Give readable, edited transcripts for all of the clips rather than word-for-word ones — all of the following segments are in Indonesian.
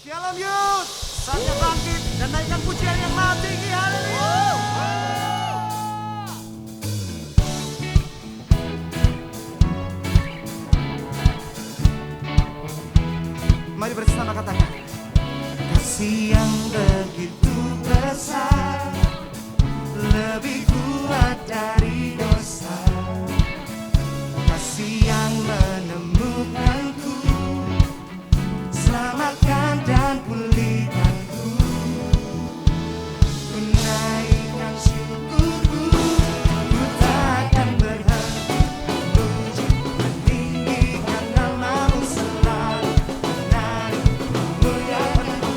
Shalom Youth, saatnya bangkit dan naikkan pujian yang maha tinggi. Haleluya. Mari bersama katakan. Kasih yang begitu besar, lebih kuat dari dosa. Kasih yang menemukanku, selamatkan dan pulihkanku. Ku naikkan syukurku, ku takkan berhenti memuji, meninggikan namamu selalu, menari, memuliakanmu.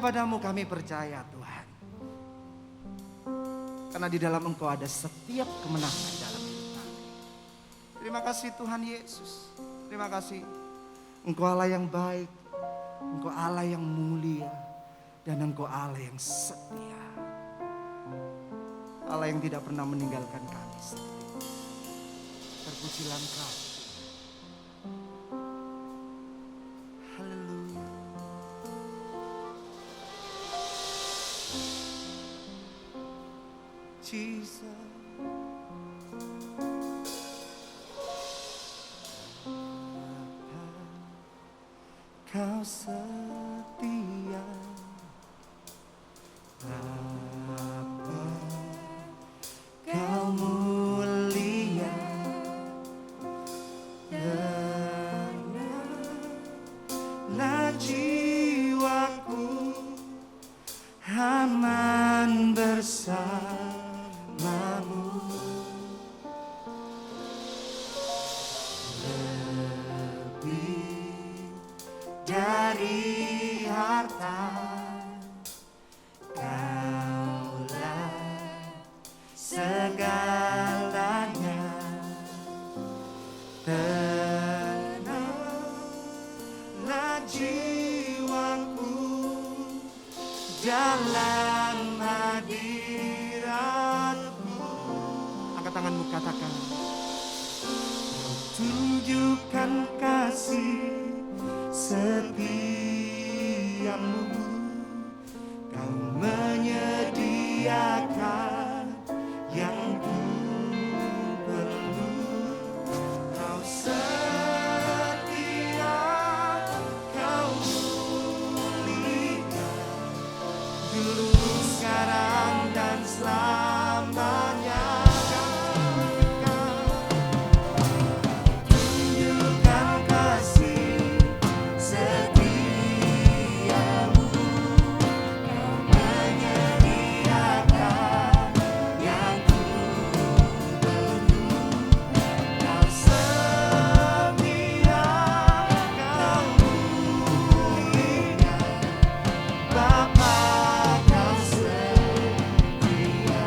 Kepadamu kami percaya Tuhan. Karena di dalam Engkau ada setiap kemenangan dalam hidup kami. Terima kasih Tuhan Yesus. Terima kasih. Engkau Allah yang baik. Engkau Allah yang mulia. Dan Engkau Allah yang setia. Allah yang tidak pernah meninggalkan kami sendiri. Terpujilah Engkau. Haleluya. Jesus. Kau setia, Bapa, Kau mulia, tenanglah jiwaku, aman bersamamu. Dari harta, Kaulah segalanya. Tenanglah jiwaku dalam hadiratmu. Angkat tanganmu, katakan. Kau tunjukkan kasih setiamu, Kau menyediakan yang ku perlu. Kau setia, Kau mulia, dulu, sekarang, dan selamanya. Tunjukkan kasih setiamu, Kau menyediakan yang ku perlu. Kau setia, Kau mulia, Bapa, Kau setia.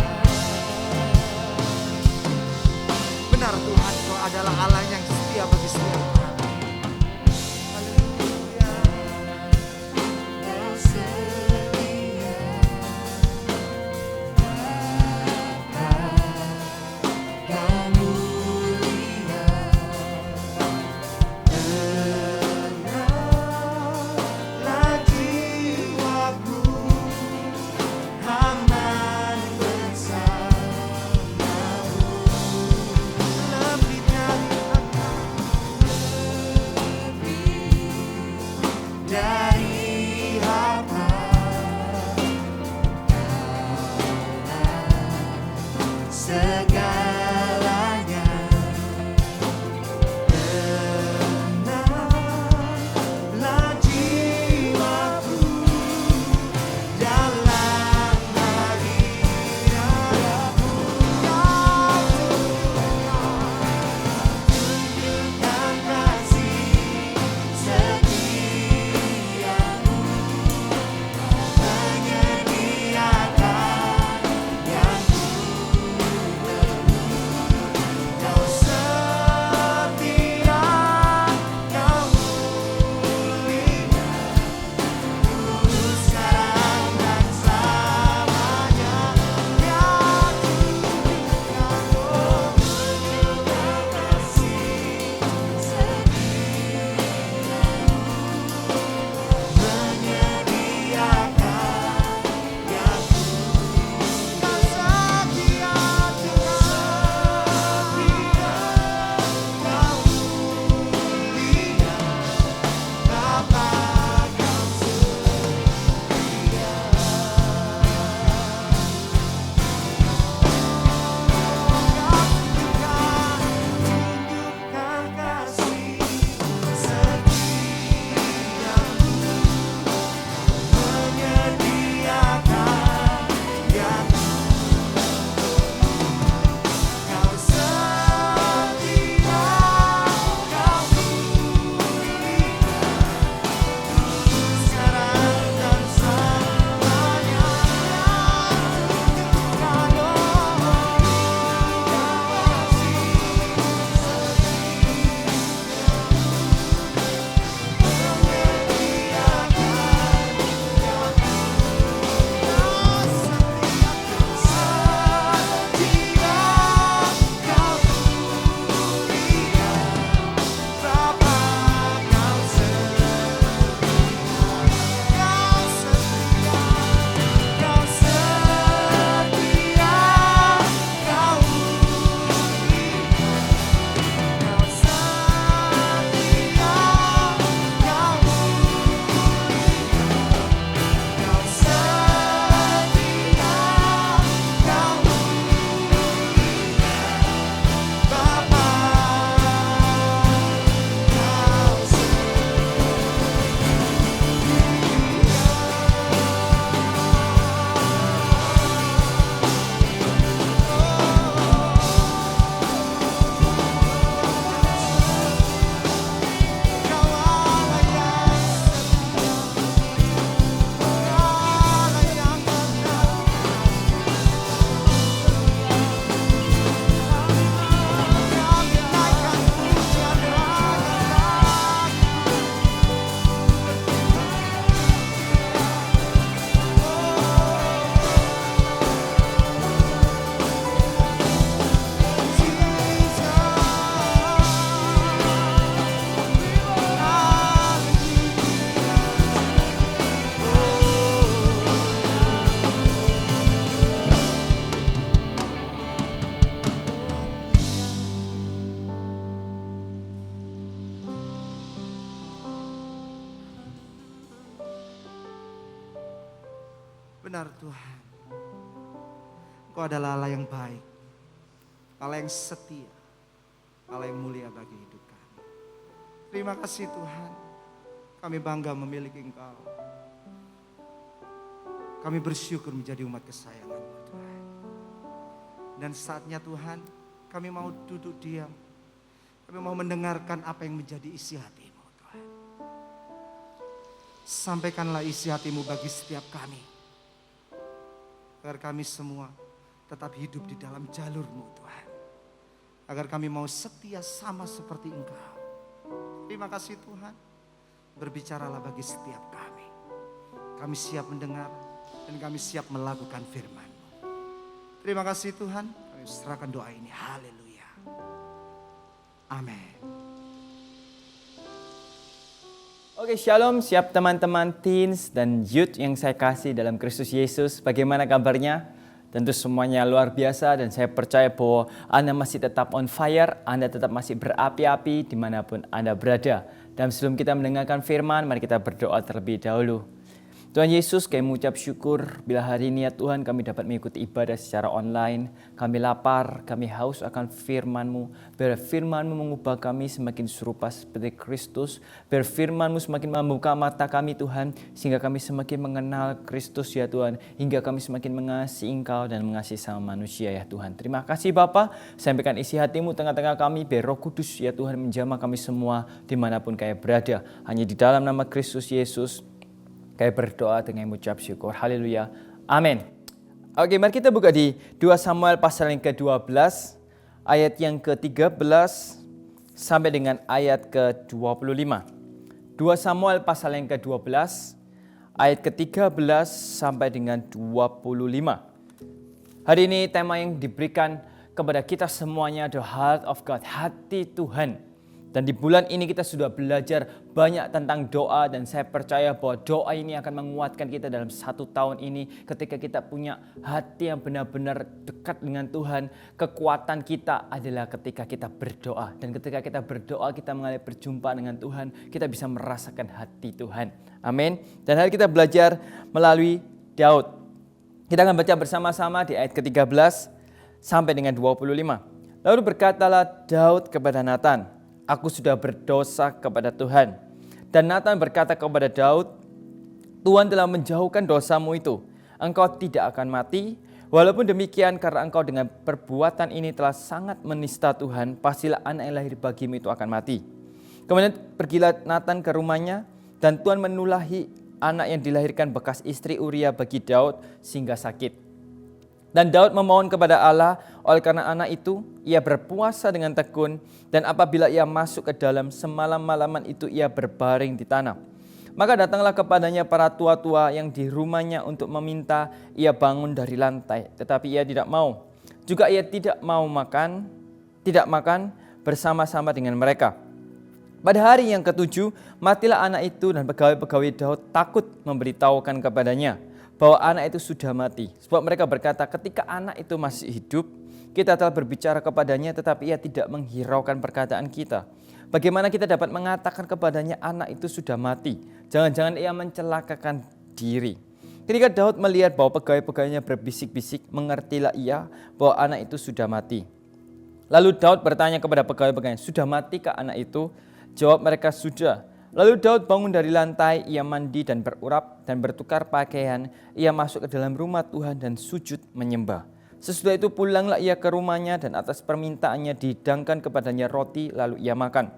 Benar Tuhan. Engkau adalah Allah yang baik, Allah yang setia, Allah yang mulia bagi hidup kami. Terima kasih Tuhan, kami bangga memiliki Engkau. Kami bersyukur menjadi umat kesayangan-Mu Tuhan. Dan saatnya Tuhan, kami mau duduk diam. Kami mau mendengarkan apa yang menjadi isi hati-Mu Tuhan. Sampaikanlah isi hati-Mu bagi setiap kami. Agar kami semua tetap hidup di dalam jalur-Mu Tuhan. Agar kami mau setia sama seperti Engkau. Terima kasih Tuhan. Berbicaralah bagi setiap kami. Kami siap mendengar dan kami siap melakukan firman-Mu. Terima kasih Tuhan. Kami serahkan doa ini. Haleluya. Amin. Oke, shalom, siap teman-teman teens dan youth yang saya kasih dalam Kristus Yesus. Bagaimana kabarnya? Tentu semuanya luar biasa dan saya percaya bahwa Anda masih tetap on fire, Anda tetap masih berapi-api dimanapun Anda berada. Dan sebelum kita mendengarkan firman, mari kita berdoa terlebih dahulu. Tuhan Yesus, kami mengucap syukur bila hari ini ya Tuhan kami dapat mengikuti ibadah secara online. Kami lapar, kami haus akan firman-Mu. Biar firman-Mu mengubah kami semakin serupa seperti Kristus. Biar firman-Mu semakin membuka mata kami Tuhan. Sehingga kami semakin mengenal Kristus ya Tuhan. Hingga kami semakin mengasihi Engkau dan mengasihi sama manusia ya Tuhan. Terima kasih Bapa. Sampaikan isi hati-Mu tengah-tengah kami. Biar Roh Kudus ya Tuhan menjamah kami semua dimanapun kami berada. Hanya di dalam nama Kristus Yesus. Kami berdoa dengan mengucap syukur. Haleluya. Amin. Oke, mari kita buka di 2 Samuel pasal yang ke-12. Ayat yang ke-13 sampai dengan ayat ke-25. 2 Samuel pasal yang ke-12. Ayat ke-13 sampai dengan 25. Hari ini tema yang diberikan kepada kita semuanya adalah Heart of God. Hati Tuhan. Dan di bulan ini kita sudah belajar banyak tentang doa dan saya percaya bahwa doa ini akan menguatkan kita dalam 1 tahun ini ketika kita punya hati yang benar-benar dekat dengan Tuhan. Kekuatan kita adalah ketika kita berdoa dan ketika kita berdoa kita mengalami perjumpaan dengan Tuhan, kita bisa merasakan hati Tuhan. Amin. Dan hari kita belajar melalui Daud. Kita akan baca bersama-sama di ayat ke-13 sampai dengan 25. Lalu berkatalah Daud kepada Nathan, "Aku sudah berdosa kepada Tuhan." Dan Nathan berkata kepada Daud, "Tuhan telah menjauhkan dosamu itu. Engkau tidak akan mati. Walaupun demikian, karena engkau dengan perbuatan ini telah sangat menista Tuhan, pastilah anak yang lahir bagimu itu akan mati." Kemudian pergilah Nathan ke rumahnya, dan Tuhan menulahi anak yang dilahirkan bekas istri Uria bagi Daud sehingga sakit. Dan Daud memohon kepada Allah, oleh karena anak itu, ia berpuasa dengan tekun, dan apabila ia masuk ke dalam semalam-malaman itu ia berbaring di tanah. Maka datanglah kepadanya para tua-tua yang di rumahnya untuk meminta ia bangun dari lantai, tetapi ia tidak mau. Juga ia tidak makan bersama-sama dengan mereka. Pada hari yang ke-7, matilah anak itu dan pegawai-pegawai Daud takut memberitahukan kepadanya bahwa anak itu sudah mati. Sebab mereka berkata, ketika anak itu masih hidup, kita telah berbicara kepadanya tetapi ia tidak menghiraukan perkataan kita. Bagaimana kita dapat mengatakan kepadanya anak itu sudah mati? Jangan-jangan ia mencelakakan diri. Ketika Daud melihat bahwa pegawai-pegawainya berbisik-bisik, mengertilah ia bahwa anak itu sudah mati. Lalu Daud bertanya kepada pegawai-pegawainya, "Sudah matikah anak itu?" Jawab mereka, "Sudah." Lalu Daud bangun dari lantai, ia mandi dan berurap dan bertukar pakaian. Ia masuk ke dalam rumah Tuhan dan sujud menyembah. Sesudah itu pulanglah ia ke rumahnya dan atas permintaannya dihidangkan kepadanya roti, lalu ia makan.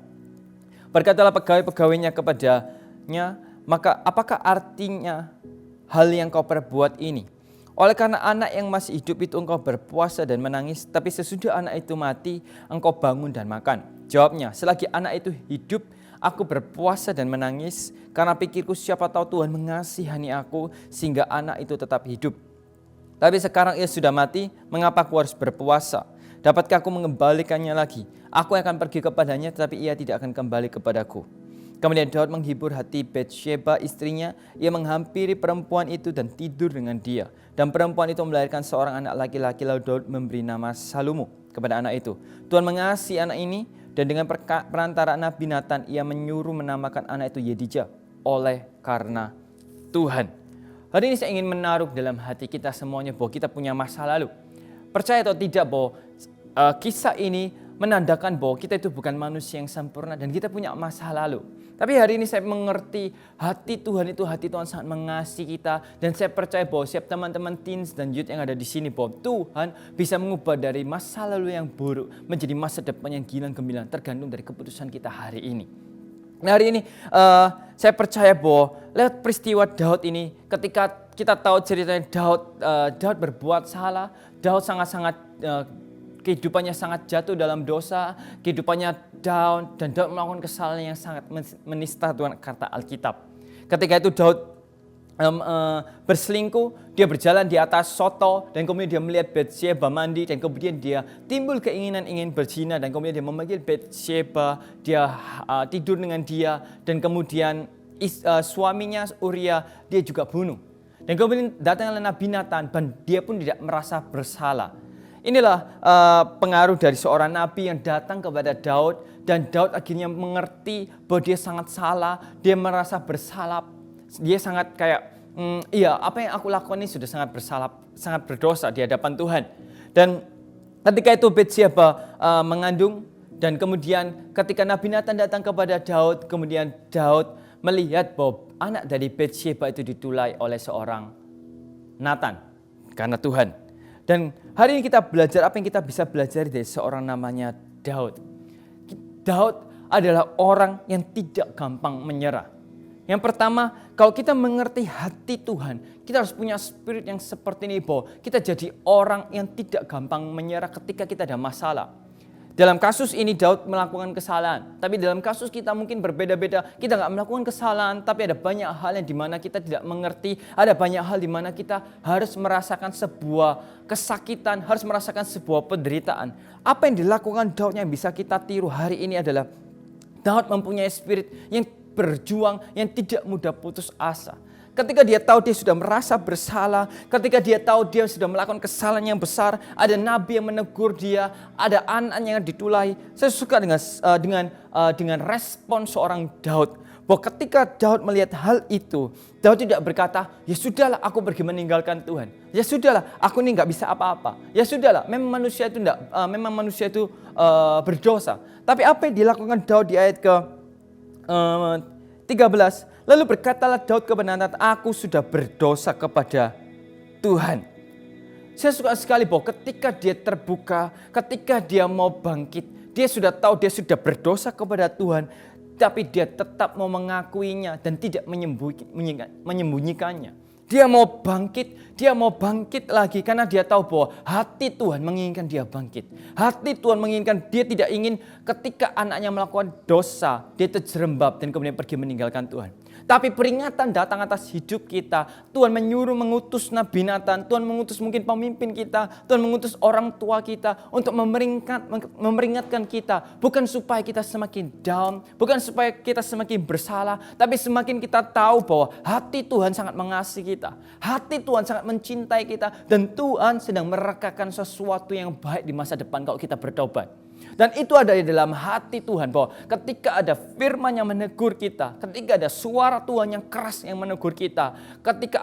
Berkatalah pegawai-pegawainya kepadanya, "Maka apakah artinya hal yang kau perbuat ini? Oleh karena anak yang masih hidup itu engkau berpuasa dan menangis, tapi sesudah anak itu mati, engkau bangun dan makan." Jawabnya, "Selagi anak itu hidup, aku berpuasa dan menangis, karena pikirku siapa tahu Tuhan mengasihani aku sehingga anak itu tetap hidup. Tapi sekarang ia sudah mati, mengapa aku harus berpuasa? Dapatkah aku mengembalikannya lagi? Aku akan pergi kepadanya, tetapi ia tidak akan kembali kepadaku." Kemudian Daud menghibur hati Batsheba istrinya, ia menghampiri perempuan itu dan tidur dengan dia. Dan perempuan itu melahirkan seorang anak laki-laki, lalu Daud memberi nama Salomo kepada anak itu. Tuhan mengasihi anak ini, dan dengan perantara Nabi Nathan ia menyuruh menamakan anak itu Yedijah oleh karena Tuhan. Hari ini saya ingin menaruh dalam hati kita semuanya bahwa kita punya masa lalu. Percaya atau tidak bahwa kisah ini menandakan bahwa kita itu bukan manusia yang sempurna dan kita punya masa lalu. Tapi hari ini saya mengerti hati Tuhan sangat mengasihi kita. Dan saya percaya bahwa setiap teman-teman teens dan youth yang ada di sini bahwa Tuhan bisa mengubah dari masa lalu yang buruk menjadi masa depan yang gilang-gemilang tergantung dari keputusan kita hari ini. Nah, hari ini saya percaya bahwa lewat peristiwa Daud ini ketika kita tahu ceritanya Daud berbuat salah, Daud sangat-sangat kehidupannya sangat jatuh dalam dosa, kehidupannya down, dan Daud melakukan kesalahan yang sangat menista Tuhan kata Alkitab. Ketika itu Daud berselingkuh, dia berjalan di atas soto, dan kemudian dia melihat Batsheba mandi, dan kemudian dia timbul keinginan ingin berzina, dan kemudian dia memanggil Batsheba, dia tidur dengan dia, dan kemudian suaminya Uria dia juga bunuh. Dan kemudian datanglah Nabi Nathan, dan dia pun tidak merasa bersalah. Inilah pengaruh dari seorang nabi yang datang kepada Daud, dan Daud akhirnya mengerti bahwa dia sangat salah, dia merasa bersalah, dia sangat kayak, iya apa yang aku lakukan ini sudah sangat bersalah, sangat berdosa di hadapan Tuhan. Dan ketika itu Batsheba mengandung, dan kemudian ketika Nabi Nathan datang kepada Daud, kemudian Daud melihat bahwa anak dari Batsheba itu ditulai oleh seorang Nathan karena Tuhan. Dan hari ini kita belajar apa yang kita bisa belajar dari seorang namanya Daud. Daud adalah orang yang tidak gampang menyerah. Yang pertama, kalau kita mengerti hati Tuhan, kita harus punya spirit yang seperti ini, bahwa kita jadi orang yang tidak gampang menyerah ketika kita ada masalah. Dalam kasus ini Daud melakukan kesalahan, tapi dalam kasus kita mungkin berbeda-beda. Kita nggak melakukan kesalahan, tapi ada banyak hal yang dimana kita tidak mengerti. Ada banyak hal dimana kita harus merasakan sebuah kesakitan, harus merasakan sebuah penderitaan. Apa yang dilakukan Daud yang bisa kita tiru hari ini adalah Daud mempunyai spirit yang berjuang, yang tidak mudah putus asa. Ketika dia tahu dia sudah merasa bersalah, ketika dia tahu dia sudah melakukan kesalahan yang besar, ada nabi yang menegur dia, ada anaknya yang ditulai. Saya suka dengan respon seorang Daud, bahwa ketika Daud melihat hal itu, Daud tidak berkata, ya sudahlah aku pergi meninggalkan Tuhan. Ya sudahlah aku ini nggak bisa apa-apa. Ya sudahlah memang manusia itu berdosa. Tapi apa yang dilakukan Daud di ayat ke 13, lalu berkatalah Daud kepada Nathan, aku sudah berdosa kepada Tuhan. Saya suka sekali bahwa ketika dia terbuka, ketika dia mau bangkit, dia sudah tahu dia sudah berdosa kepada Tuhan, tapi dia tetap mau mengakuinya dan tidak menyembunyikannya. Dia mau bangkit lagi karena dia tahu bahwa hati Tuhan menginginkan dia bangkit. Hati Tuhan menginginkan dia tidak ingin ketika anaknya melakukan dosa, dia terjerembab dan kemudian pergi meninggalkan Tuhan. Tapi peringatan datang atas hidup kita. Tuhan menyuruh mengutus Nabi Nathan, Tuhan mengutus mungkin pemimpin kita, Tuhan mengutus orang tua kita untuk memperingatkan kita. Bukan supaya kita semakin down, bukan supaya kita semakin bersalah, tapi semakin kita tahu bahwa hati Tuhan sangat mengasihi kita. Hati Tuhan sangat mencintai kita, dan Tuhan sedang merekakan sesuatu yang baik di masa depan kalau kita bertobat. Dan itu ada di dalam hati Tuhan, bahwa ketika ada firman yang menegur kita, ketika ada suara Tuhan yang keras yang menegur kita, ketika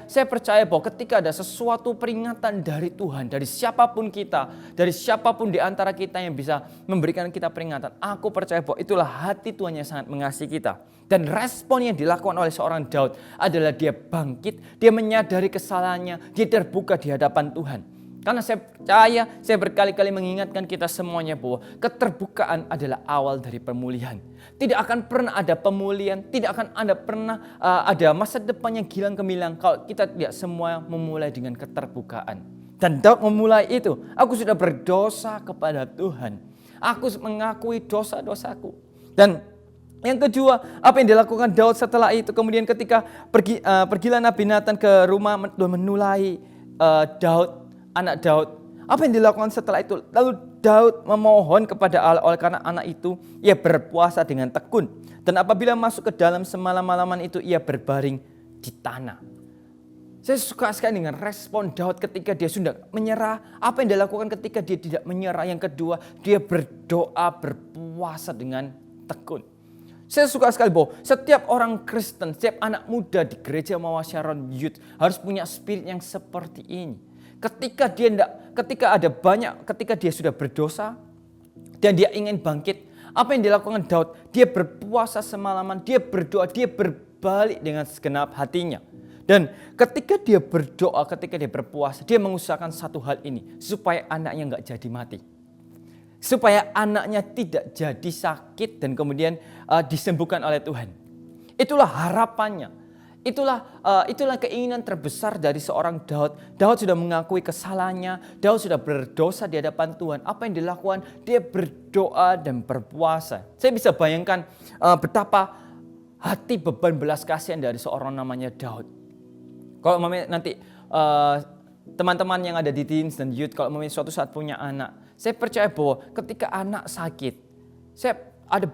saya percaya bahwa ketika ada sesuatu peringatan dari Tuhan, dari siapapun kita, dari siapapun di antara kita yang bisa memberikan kita peringatan, aku percaya bahwa itulah hati Tuhan yang sangat mengasihi kita. Dan respon yang dilakukan oleh seorang Daud adalah dia bangkit, dia menyadari kesalahannya, dia terbuka di hadapan Tuhan. Karena saya percaya, saya berkali-kali mengingatkan kita semuanya bahwa keterbukaan adalah awal dari pemulihan. Tidak akan pernah ada pemulihan, tidak akan ada masa depan yang gilang gemilang kalau kita tidak semua memulai dengan keterbukaan. Dan Daud memulai itu, aku sudah berdosa kepada Tuhan. Aku mengakui dosa-dosaku. Dan yang kedua, apa yang dilakukan Daud setelah itu, kemudian ketika pergilah Nabi Nathan ke rumah menulai anak Daud. Apa yang dilakukan setelah itu? Lalu Daud memohon kepada Allah oleh karena anak itu ia berpuasa dengan tekun. Dan apabila masuk ke dalam semalam-malaman itu ia berbaring di tanah. Saya suka sekali dengan respon Daud ketika dia sudah menyerah. Apa yang dilakukan ketika dia tidak menyerah? Yang kedua, dia berdoa berpuasa dengan tekun. Saya suka sekali bahwa setiap orang Kristen, setiap anak muda di gereja Mawar Sharon Youth harus punya spirit yang seperti ini. Ketika dia sudah berdosa dan dia ingin bangkit, apa yang dilakukan Daud? Dia berpuasa semalaman, dia berdoa, dia berbalik dengan segenap hatinya. Dan ketika dia berdoa, ketika dia berpuasa, dia mengusahakan satu hal ini, supaya anaknya nggak jadi mati. Supaya anaknya tidak jadi sakit dan kemudian disembuhkan oleh Tuhan. Itulah harapannya. Itulah keinginan terbesar dari seorang Daud. Daud sudah mengakui kesalahannya. Daud sudah berdosa di hadapan Tuhan. Apa yang dilakukan? Dia berdoa dan berpuasa. Saya bisa bayangkan betapa hati beban belas kasihan dari seorang namanya Daud. Kalau nanti teman-teman yang ada di teens dan youth, kalau suatu saat punya anak, saya percaya bahwa ketika anak sakit, ada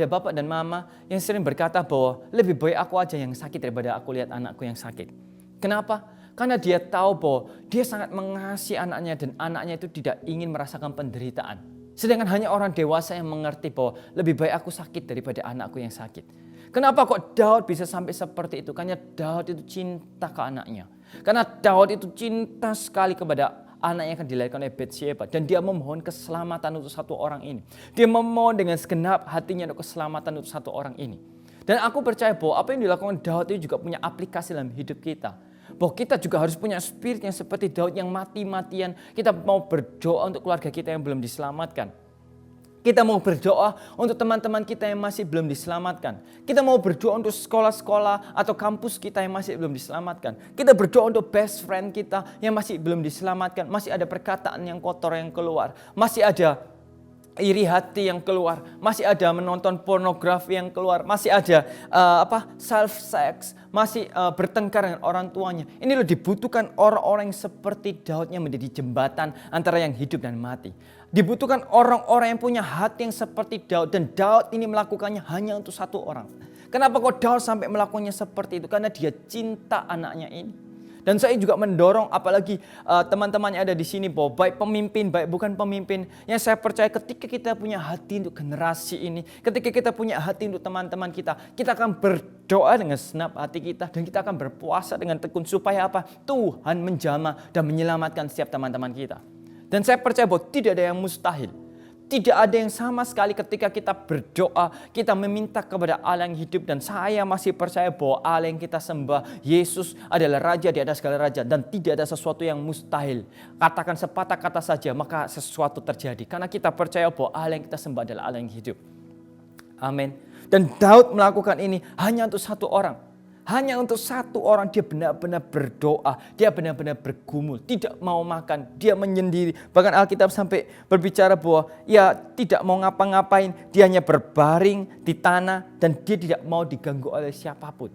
bapak dan mama yang sering berkata bahwa lebih baik aku aja yang sakit daripada aku lihat anakku yang sakit. Kenapa? Karena dia tahu bahwa dia sangat mengasihi anaknya dan anaknya itu tidak ingin merasakan penderitaan. Sedangkan hanya orang dewasa yang mengerti bahwa lebih baik aku sakit daripada anakku yang sakit. Kenapa kok Daud bisa sampai seperti itu? Karena Daud itu cinta ke anaknya. Karena Daud itu cinta sekali kepada anak yang akan dilahirkan oleh Batsheba, dan dia memohon keselamatan untuk satu orang ini. Dia memohon dengan segenap hatinya untuk keselamatan untuk satu orang ini. Dan aku percaya bahwa apa yang dilakukan Daud itu juga punya aplikasi dalam hidup kita. Bahwa kita juga harus punya spirit yang seperti Daud yang mati-matian. Kita mau berdoa untuk keluarga kita yang belum diselamatkan. Kita mau berdoa untuk teman-teman kita yang masih belum diselamatkan. Kita mau berdoa untuk sekolah-sekolah atau kampus kita yang masih belum diselamatkan. Kita berdoa untuk best friend kita yang masih belum diselamatkan. Masih ada perkataan yang kotor yang keluar. Masih ada iri hati yang keluar. Masih ada menonton pornografi yang keluar. Masih ada self sex. Masih bertengkar dengan orang tuanya. Ini loh dibutuhkan orang-orang yang seperti Daud yang menjadi jembatan antara yang hidup dan mati. Dibutuhkan orang-orang yang punya hati yang seperti Daud. Dan Daud ini melakukannya hanya untuk satu orang. Kenapa kok Daud sampai melakukannya seperti itu? Karena dia cinta anaknya ini. Dan saya juga mendorong apalagi teman-teman yang ada di sini bahwa baik pemimpin, baik bukan pemimpin. Yang saya percaya ketika kita punya hati untuk generasi ini. Ketika kita punya hati untuk teman-teman kita. Kita akan berdoa dengan segenap hati kita. Dan kita akan berpuasa dengan tekun. Supaya apa? Tuhan menjamah dan menyelamatkan setiap teman-teman kita. Dan saya percaya bahwa tidak ada yang mustahil. Tidak ada yang sama sekali ketika kita berdoa, kita meminta kepada Allah yang hidup. Dan saya masih percaya bahwa Allah yang kita sembah, Yesus adalah Raja di atas segala raja. Dan tidak ada sesuatu yang mustahil. Katakan sepatah kata saja, maka sesuatu terjadi. Karena kita percaya bahwa Allah yang kita sembah adalah Allah yang hidup. Amin. Dan Daud melakukan ini hanya untuk satu orang. Hanya untuk satu orang dia benar-benar berdoa. Dia benar-benar bergumul. Tidak mau makan. Dia menyendiri. Bahkan Alkitab sampai berbicara bahwa ia tidak mau ngapa-ngapain. Dia hanya berbaring di tanah. Dan dia tidak mau diganggu oleh siapapun.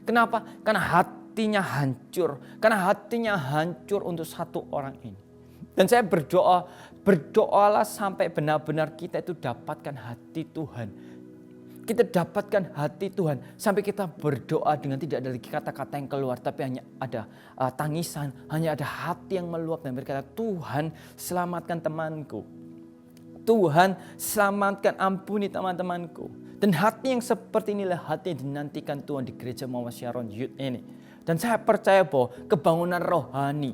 Kenapa? Karena hatinya hancur. Karena hatinya hancur untuk satu orang ini. Dan saya berdoa. Berdoalah sampai benar-benar kita itu dapatkan hati Tuhan. Kita dapatkan hati Tuhan sampai kita berdoa dengan tidak ada lagi kata-kata yang keluar, tapi hanya ada tangisan, hanya ada hati yang meluap dan berkata, Tuhan selamatkan temanku. Tuhan selamatkan, ampuni teman-temanku. Dan hati yang seperti inilah hati yang dinantikan Tuhan di gereja Mawar Sharon Youth ini. Dan saya percaya bahwa kebangunan rohani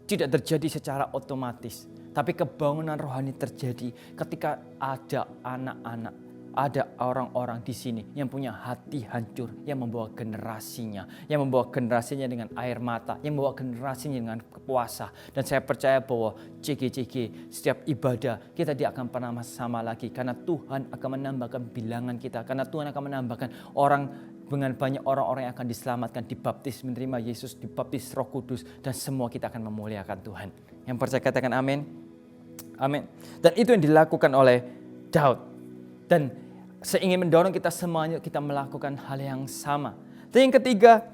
tidak terjadi secara otomatis. Tapi kebangunan rohani terjadi ketika ada anak-anak. Ada orang-orang di sini yang punya hati hancur, yang membawa generasinya, dengan air mata, yang membawa generasinya dengan puasa. Dan saya percaya bahwa CGCG setiap ibadah kita tidak akan pernah sama lagi, karena Tuhan akan menambahkan bilangan kita, karena Tuhan akan menambahkan orang dengan banyak orang-orang yang akan diselamatkan, dibaptis, menerima Yesus, dibaptis Roh Kudus, dan semua kita akan memuliakan Tuhan. Yang percaya katakan amin. Amin. Dan itu yang dilakukan oleh Daud. Dan saya ingin mendorong kita semuanya kita melakukan hal yang sama. Dan yang ketiga,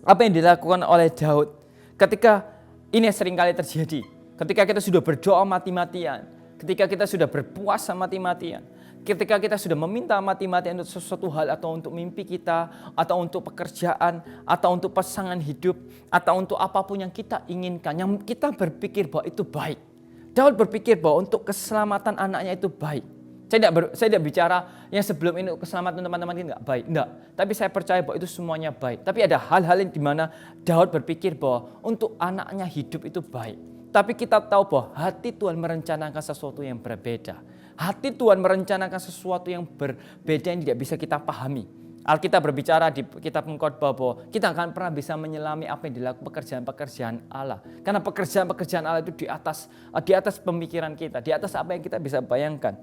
apa yang dilakukan oleh Daud ketika ini seringkali terjadi. Ketika kita sudah berdoa mati-matian, ketika kita sudah berpuasa mati-matian, ketika kita sudah meminta mati-matian untuk sesuatu hal, atau untuk mimpi kita, atau untuk pekerjaan, atau untuk pasangan hidup, atau untuk apapun yang kita inginkan, yang kita berpikir bahwa itu baik. Daud berpikir bahwa untuk keselamatan anaknya itu baik. Saya tidak bicara yang sebelum ini keselamatan teman-teman ini nggak baik, enggak. Tapi saya percaya bahwa itu semuanya baik. Tapi ada hal-hal di mana Daud berpikir bahwa untuk anaknya hidup itu baik. Tapi kita tahu bahwa hati Tuhan merencanakan sesuatu yang berbeda. Hati Tuhan merencanakan sesuatu yang berbeda yang tidak bisa kita pahami. Alkitab berbicara di kitab Pengkhotbah bahwa kita akan pernah bisa menyelami apa yang dilakukan pekerjaan-pekerjaan Allah. Karena pekerjaan-pekerjaan Allah itu di atas pemikiran kita, di atas apa yang kita bisa bayangkan.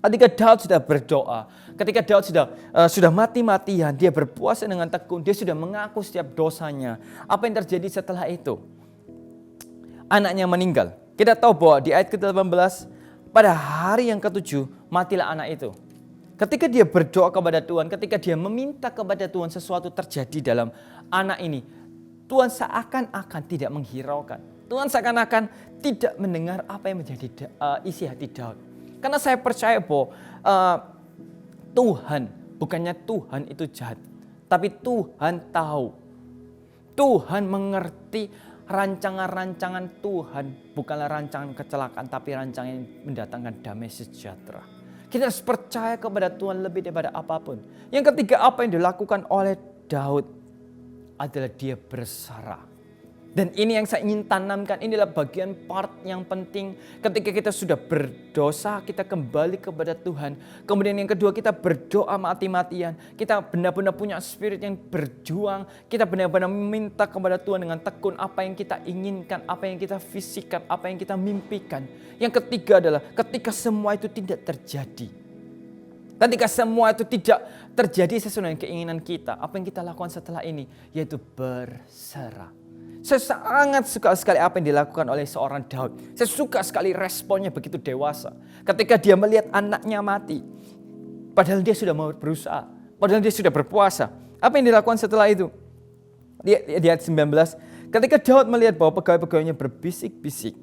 Ketika Daud sudah berdoa, ketika Daud sudah mati-matian, dia berpuasa dengan tekun, dia sudah mengaku setiap dosanya. Apa yang terjadi setelah itu? Anaknya meninggal. Kita tahu bahwa di ayat ke-18, pada hari yang ke-7, matilah anak itu. Ketika dia berdoa kepada Tuhan, ketika dia meminta kepada Tuhan sesuatu terjadi dalam anak ini, Tuhan seakan-akan tidak menghiraukan. Tuhan seakan-akan tidak mendengar apa yang menjadi isi hati Daud. Karena saya percaya bahwa Tuhan, bukannya Tuhan itu jahat, tapi Tuhan tahu. Tuhan mengerti rancangan-rancangan Tuhan, bukanlah rancangan kecelakaan, tapi rancangan yang mendatangkan damai sejahtera. Kita harus percaya kepada Tuhan lebih daripada apapun. Yang ketiga, apa yang dilakukan oleh Daud adalah dia berserah. Dan ini yang saya ingin tanamkan, inilah bagian part yang penting ketika kita sudah berdosa, kita kembali kepada Tuhan. Kemudian yang kedua, kita berdoa mati-matian. Kita benar-benar punya spirit yang berjuang. Kita benar-benar meminta kepada Tuhan dengan tekun apa yang kita inginkan, apa yang kita fisikkan, apa yang kita mimpikan. Yang ketiga adalah ketika semua itu tidak terjadi. Ketika semua itu tidak terjadi sesuai dengan keinginan kita, apa yang kita lakukan setelah ini? Yaitu berserah. Saya sangat suka sekali apa yang dilakukan oleh seorang Daud. Saya suka sekali responnya begitu dewasa. Ketika dia melihat anaknya mati. Padahal dia sudah mau berusaha. Padahal dia sudah berpuasa. Apa yang dilakukan setelah itu? Di ayat 19. Ketika Daud melihat bahwa pegawai-pegawainya berbisik-bisik.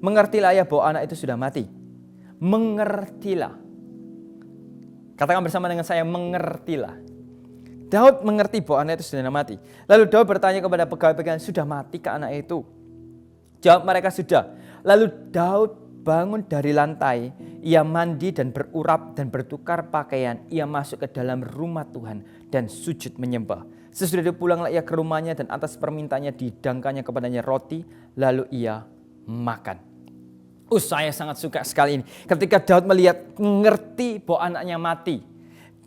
Mengertilah ya bahwa anak itu sudah mati. Mengertilah. Katakan bersama dengan saya, mengertilah. Daud mengerti bahwa anak itu sudah mati. Lalu Daud bertanya kepada pegawai-pegawai, sudah mati ke anak itu? Jawab mereka, sudah. Lalu Daud bangun dari lantai, ia mandi dan berurap dan bertukar pakaian. Ia masuk ke dalam rumah Tuhan dan sujud menyembah. Sesudah itu pulanglah ia ke rumahnya dan atas permintaannya dihidangkannya kepadanya roti, lalu ia makan. Saya sangat suka sekali ini. Ketika Daud melihat, mengerti bahwa anaknya mati,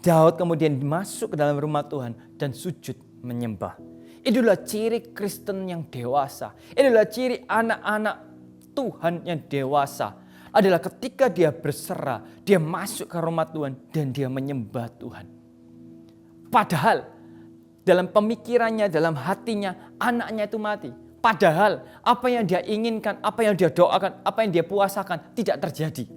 Daud kemudian masuk ke dalam rumah Tuhan dan sujud menyembah. Itulah ciri Kristen yang dewasa. Itulah ciri anak-anak Tuhan yang dewasa. Adalah ketika dia berserah, dia masuk ke rumah Tuhan dan dia menyembah Tuhan. Padahal dalam pemikirannya, dalam hatinya, anaknya itu mati. Padahal apa yang dia inginkan, apa yang dia doakan, apa yang dia puasakan tidak terjadi.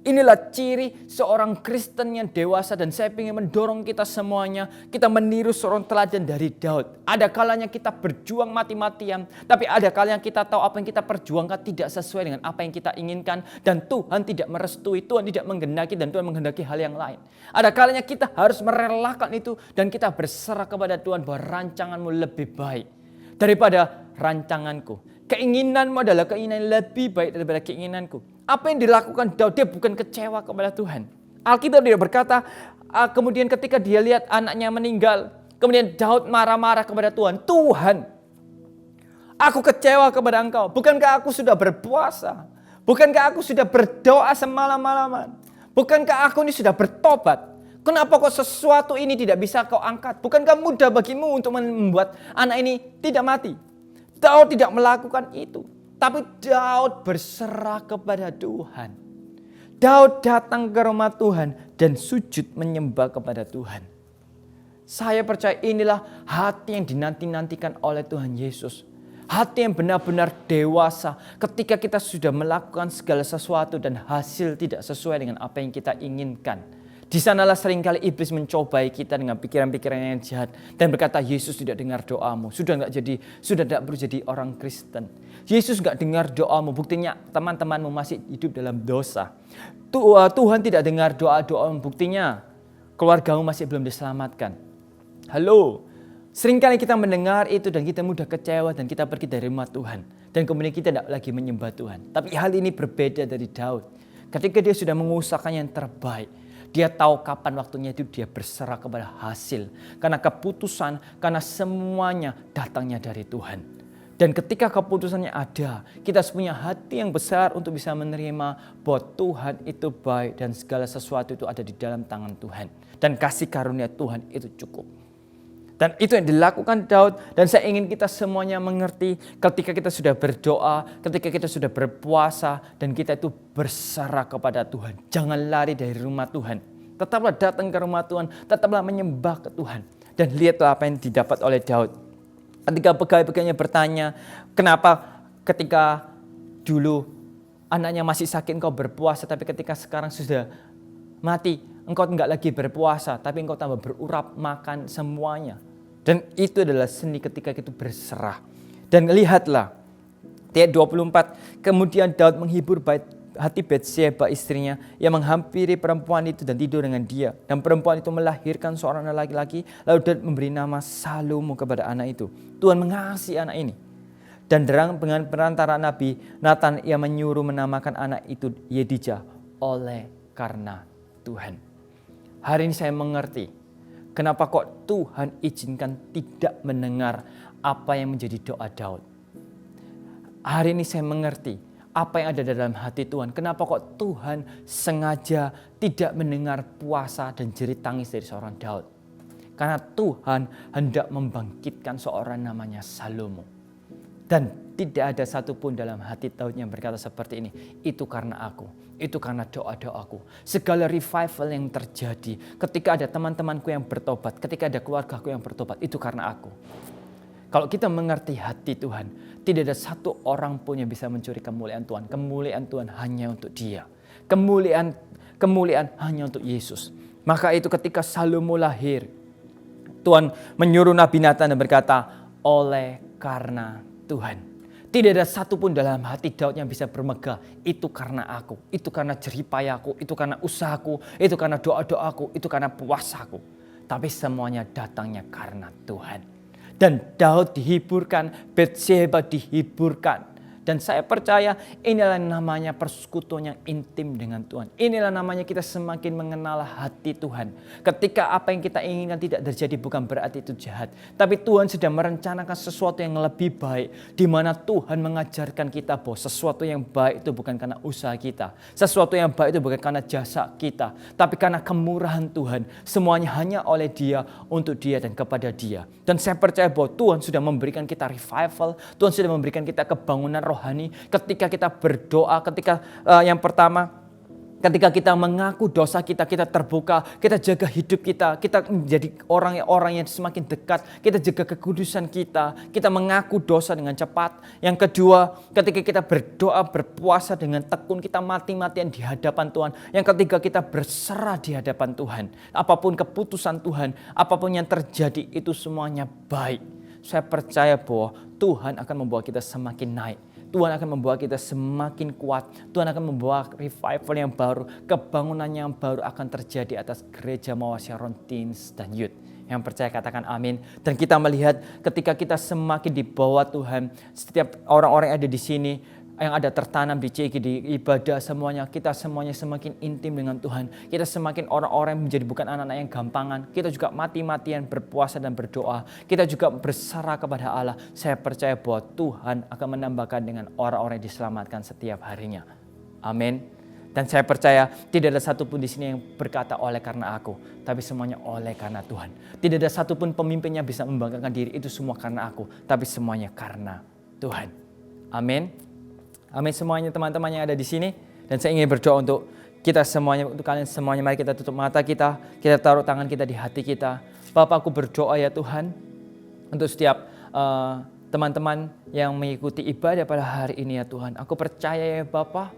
Inilah ciri seorang Kristen yang dewasa dan saya ingin mendorong kita semuanya. Kita meniru seorang teladan dari Daud. Ada kalanya kita berjuang mati-matian. Tapi ada kalanya kita tahu apa yang kita perjuangkan tidak sesuai dengan apa yang kita inginkan. Dan Tuhan tidak merestui, Tuhan tidak menghendaki dan Tuhan menghendaki hal yang lain. Ada kalanya kita harus merelakan itu dan kita berserah kepada Tuhan bahwa rancanganmu lebih baik daripada rancanganku. Keinginanmu adalah keinginan lebih baik daripada keinginanku. Apa yang dilakukan Daud, dia bukan kecewa kepada Tuhan. Alkitab dia berkata, kemudian ketika dia lihat anaknya meninggal, kemudian Daud marah-marah kepada Tuhan. Tuhan, aku kecewa kepada Engkau. Bukankah aku sudah berpuasa? Bukankah aku sudah berdoa semalam-malaman? Bukankah aku ini sudah bertobat? Kenapa kok sesuatu ini tidak bisa kau angkat? Bukankah mudah bagimu untuk membuat anak ini tidak mati? Daud tidak melakukan itu. Tapi Daud berserah kepada Tuhan. Daud datang ke rumah Tuhan dan sujud menyembah kepada Tuhan. Saya percaya inilah hati yang dinanti-nantikan oleh Tuhan Yesus. Hati yang benar-benar dewasa ketika kita sudah melakukan segala sesuatu dan hasil tidak sesuai dengan apa yang kita inginkan. Di sanalah seringkali iblis mencobai kita dengan pikiran-pikiran yang jahat dan berkata, Yesus tidak dengar doamu, sudah tidak perlu jadi orang Kristen. Yesus tidak dengar doamu, buktinya teman-temanmu masih hidup dalam dosa. Tuhan tidak dengar doa-doamu, buktinya keluargamu masih belum diselamatkan. Halo, seringkali kita mendengar itu dan kita mudah kecewa dan kita pergi dari rumah Tuhan. Dan kemudian kita tidak lagi menyembah Tuhan. Tapi hal ini berbeda dari Daud. Ketika dia sudah mengusahakan yang terbaik, dia tahu kapan waktunya itu dia berserah kepada hasil. Karena keputusan, karena semuanya datangnya dari Tuhan. Dan ketika keputusannya ada, kita punya hati yang besar untuk bisa menerima bahwa Tuhan itu baik dan segala sesuatu itu ada di dalam tangan Tuhan. Dan kasih karunia Tuhan itu cukup. Dan itu yang dilakukan Daud, dan saya ingin kita semuanya mengerti ketika kita sudah berdoa, ketika kita sudah berpuasa, dan kita itu berserah kepada Tuhan. Jangan lari dari rumah Tuhan. Tetaplah datang ke rumah Tuhan, tetaplah menyembah ke Tuhan. Dan lihatlah apa yang didapat oleh Daud. Ketika pegawai-pegawainya bertanya, kenapa ketika dulu anaknya masih sakit engkau berpuasa, tapi ketika sekarang sudah mati, engkau enggak lagi berpuasa, tapi engkau tambah berurap makan semuanya. Dan itu adalah seni ketika itu berserah. Dan lihatlah, ayat 24, kemudian Daud menghibur hati Batsyeba istrinya yang menghampiri perempuan itu dan tidur dengan dia. Dan perempuan itu melahirkan seorang anak laki-laki, lalu Daud memberi nama Salomo kepada anak itu. Tuhan mengasihi anak ini. Dan dengan perantara Nabi Nathan ia menyuruh menamakan anak itu Yedijah oleh karena Tuhan. Hari ini saya mengerti kenapa kok Tuhan izinkan tidak mendengar apa yang menjadi doa Daud. Hari ini saya mengerti apa yang ada dalam hati Tuhan. Kenapa kok Tuhan sengaja tidak mendengar puasa dan jerit tangis dari seorang Daud. Karena Tuhan hendak membangkitkan seorang namanya Salomo. Dan tidak ada satupun dalam hati Daud yang berkata seperti ini. Itu karena aku. Itu karena doa-doaku. Segala revival yang terjadi ketika ada teman-temanku yang bertobat, ketika ada keluargaku yang bertobat, itu karena aku. Kalau kita mengerti hati Tuhan, tidak ada satu orang pun yang bisa mencuri kemuliaan Tuhan. Kemuliaan Tuhan hanya untuk Dia. Kemuliaan hanya untuk Yesus. Maka itu ketika Salomo lahir, Tuhan menyuruh Nabi Nathan dan berkata, oleh karena Tuhan. Tidak ada satupun dalam hati Daud yang bisa bermegah. Itu karena aku, itu karena jeripayaku, itu karena usahaku, itu karena doa-doaku, itu karena puasaku. Tapi semuanya datangnya karena Tuhan. Dan Daud dihiburkan, Batsyeba dihiburkan. Dan saya percaya inilah namanya persekutuan yang intim dengan Tuhan. Inilah namanya kita semakin mengenal hati Tuhan. Ketika apa yang kita inginkan tidak terjadi bukan berarti itu jahat. Tapi Tuhan sedang merencanakan sesuatu yang lebih baik. Di mana Tuhan mengajarkan kita bahwa sesuatu yang baik itu bukan karena usaha kita. Sesuatu yang baik itu bukan karena jasa kita. Tapi karena kemurahan Tuhan. Semuanya hanya oleh Dia, untuk Dia dan kepada Dia. Dan saya percaya bahwa Tuhan sudah memberikan kita revival. Tuhan sudah memberikan kita kebangunan rohani ketika kita berdoa, ketika yang pertama ketika kita mengaku dosa kita, kita terbuka, kita jaga hidup kita menjadi orang-orang yang semakin dekat, kita jaga kekudusan kita mengaku dosa dengan cepat. Yang kedua, ketika kita berdoa, berpuasa dengan tekun, kita mati-matian di hadapan Tuhan. Yang ketiga, kita berserah di hadapan Tuhan. Apapun keputusan Tuhan, apapun yang terjadi, itu semuanya baik. Saya percaya bahwa Tuhan akan membawa kita semakin naik. Tuhan akan membawa kita semakin kuat. Tuhan akan membawa revival yang baru. Kebangunan yang baru akan terjadi atas gereja Mawar Sharon Teens dan Youth. Yang percaya katakan amin. Dan kita melihat ketika kita semakin di bawah Tuhan. Setiap orang-orang yang ada di sini, yang ada tertanam di CG, di ibadah semuanya. Kita semuanya semakin intim dengan Tuhan. Kita semakin orang-orang yang menjadi bukan anak-anak yang gampangan. Kita juga mati-matian berpuasa dan berdoa. Kita juga berserah kepada Allah. Saya percaya bahwa Tuhan akan menambahkan dengan orang-orang yang diselamatkan setiap harinya. Amin. Dan saya percaya tidak ada satupun di sini yang berkata oleh karena aku. Tapi semuanya oleh karena Tuhan. Tidak ada satupun pemimpinnya bisa membanggakan diri. Itu semua karena aku. Tapi semuanya karena Tuhan. Amin. Amin semuanya teman-teman yang ada di sini. Dan saya ingin berdoa untuk kita semuanya, untuk kalian semuanya. Mari kita tutup mata kita taruh tangan kita di hati kita. Bapa, aku berdoa ya Tuhan, untuk setiap teman-teman yang mengikuti ibadah pada hari ini ya Tuhan. Aku percaya ya Bapa,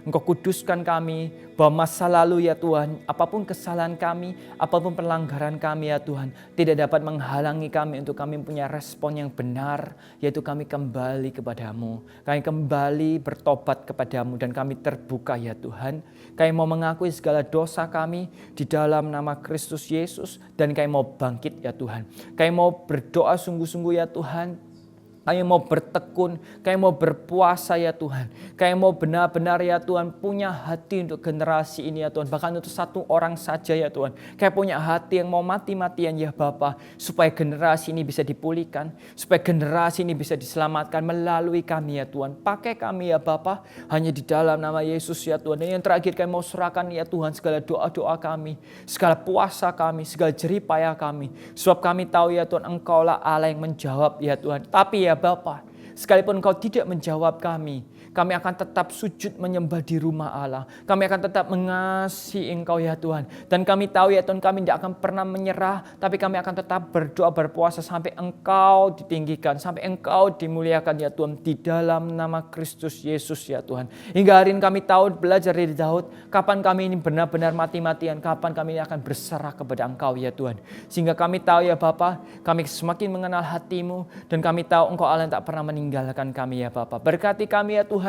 Engkau kuduskan kami, bahwa masa lalu ya Tuhan, apapun kesalahan kami, apapun pelanggaran kami ya Tuhan, tidak dapat menghalangi kami untuk kami punya respon yang benar, yaitu kami kembali kepadamu. Kami kembali bertobat kepadamu dan kami terbuka ya Tuhan. Kami mau mengakui segala dosa kami di dalam nama Kristus Yesus dan kami mau bangkit ya Tuhan. Kami mau berdoa sungguh-sungguh ya Tuhan. Kami mau bertekun, kami mau berpuasa ya Tuhan. Kami mau benar-benar ya Tuhan punya hati untuk generasi ini ya Tuhan. Bahkan untuk satu orang saja ya Tuhan. Kami punya hati yang mau mati-matian ya Bapa. Supaya generasi ini bisa dipulihkan. Supaya generasi ini bisa diselamatkan melalui kami ya Tuhan. Pakai kami ya Bapa. Hanya di dalam nama Yesus ya Tuhan. Dan yang terakhir kami mau serahkan ya Tuhan segala doa-doa kami. Segala puasa kami, segala jeripaya kami. Sebab kami tahu ya Tuhan Engkaulah Allah yang menjawab ya Tuhan. Tapi ya Bapa, sekalipun Engkau tidak menjawab kami akan tetap sujud menyembah di rumah Allah. Kami akan tetap mengasihi Engkau ya Tuhan. Dan kami tahu ya Tuhan, kami tidak akan pernah menyerah. Tapi kami akan tetap berdoa berpuasa sampai Engkau ditinggikan. Sampai Engkau dimuliakan ya Tuhan. Di dalam nama Kristus Yesus ya Tuhan. Hingga hari ini kami tahu belajar dari Daud. Kapan kami ini benar-benar mati-matian. Kapan kami ini akan berserah kepada Engkau ya Tuhan. Sehingga kami tahu ya Bapa, kami semakin mengenal hati-Mu. Dan kami tahu Engkau Allah yang tak pernah meninggalkan kami ya Bapa. Berkati kami ya Tuhan.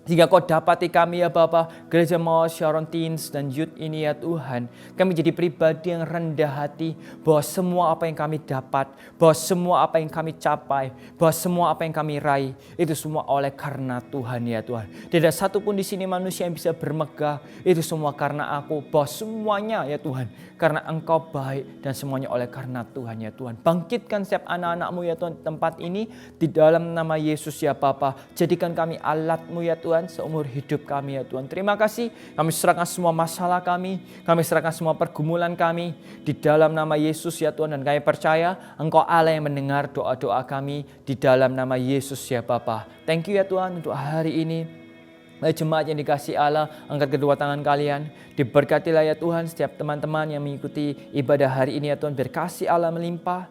Jika Kau dapati kami ya Bapa, Gereja Mawar Sharon Teens dan Youth ini ya Tuhan, kami jadi pribadi yang rendah hati bahwa semua apa yang kami dapat, bahwa semua apa yang kami capai, bahwa semua apa yang kami raih, itu semua oleh karena Tuhan ya Tuhan. Tidak satu pun di sini manusia yang bisa bermegah, itu semua karena Aku, bahwa semuanya ya Tuhan, karena Engkau baik dan semuanya oleh karena Tuhan ya Tuhan. Bangkitkan setiap anak-anak-Mu ya Tuhan tempat ini di dalam nama Yesus ya Bapa. Jadikan kami alat-Mu ya Tuhan seumur hidup kami ya Tuhan. Terima kasih. Kami serahkan semua masalah kami serahkan semua pergumulan kami di dalam nama Yesus ya Tuhan. Dan kami percaya Engkau Allah yang mendengar doa-doa kami di dalam nama Yesus ya Bapa. Thank you ya Tuhan untuk hari ini. Jemaat yang dikasih Allah, angkat kedua tangan kalian. Diberkatilah ya Tuhan setiap teman-teman yang mengikuti ibadah hari ini ya Tuhan. Biar kasih Allah melimpah.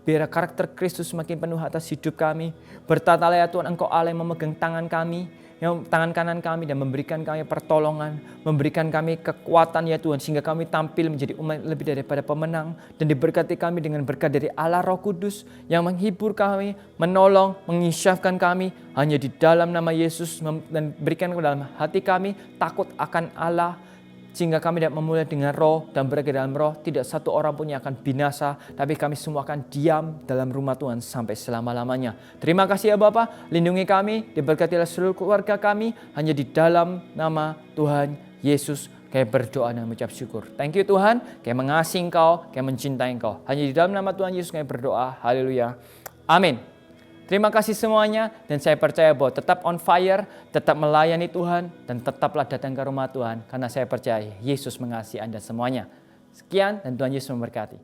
Biar karakter Kristus semakin penuh atas hidup kami. Bertatalah ya Tuhan Engkau Allah yang memegang tangan kami, yang tangan kanan kami dan memberikan kami pertolongan, memberikan kami kekuatan ya Tuhan. Sehingga kami tampil menjadi umat lebih daripada pemenang. Dan diberkati kami dengan berkat dari Allah Roh Kudus yang menghibur kami, menolong, menginsyafkan kami. Hanya di dalam nama Yesus dan berikan ke dalam hati kami takut akan Allah. Sehingga kami dapat memulai dengan roh dan berada dalam roh. Tidak satu orang pun yang akan binasa. Tapi kami semua akan diam dalam rumah Tuhan sampai selama-lamanya. Terima kasih ya Bapa. Lindungi kami. Diberkatilah seluruh keluarga kami. Hanya di dalam nama Tuhan Yesus kami berdoa dan mengucap syukur. Thank you Tuhan. Kami mengasihi Engkau. Kami mencintai Engkau. Hanya di dalam nama Tuhan Yesus kami berdoa. Haleluya. Amin. Terima kasih semuanya dan saya percaya bahwa tetap on fire, tetap melayani Tuhan dan tetaplah datang ke rumah Tuhan karena saya percaya Yesus mengasihi Anda semuanya. Sekian dan Tuhan Yesus memberkati.